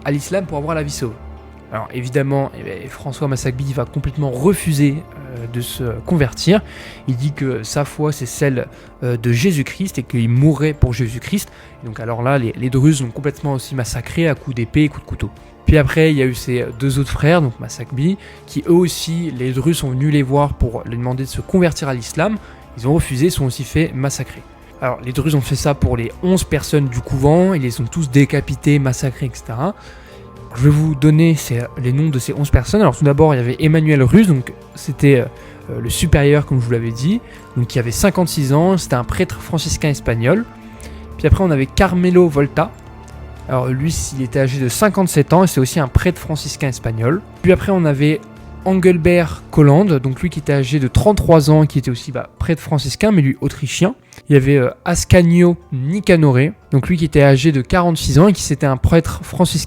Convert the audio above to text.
à l'islam pour avoir la vie sauve. Alors évidemment, François Massagbi va complètement refuser de se convertir. Il dit que sa foi c'est celle de Jésus-Christ et qu'il mourrait pour Jésus-Christ. Donc alors là, les Druzes l'ont complètement aussi massacré à coups d'épée et coups de couteau. Puis après, il y a eu ses 2 autres frères, donc Massagbi, qui eux aussi, les Druzes sont venus les voir pour leur demander de se convertir à l'islam. Ils ont refusé, sont aussi fait massacrer. Alors les Druzes ont fait ça pour les 11 personnes du couvent, ils les ont tous décapités, massacrés, etc. Je vais vous donner les noms de ces 11 personnes. Alors tout d'abord, il y avait Emmanuel Ruz, donc c'était le supérieur, comme je vous l'avais dit, donc qui avait 56 ans, c'était un prêtre franciscain espagnol. Puis après, on avait Carmelo Volta. Alors lui, il était âgé de 57 ans et c'est aussi un prêtre franciscain espagnol. Puis après, on avait Engelbert Colland, donc lui qui était âgé de 33 ans, qui était aussi prêtre franciscain, mais lui autrichien. Il y avait Ascanio Nicanore, donc lui qui était âgé de 46 ans et qui c'était un prêtre franciscain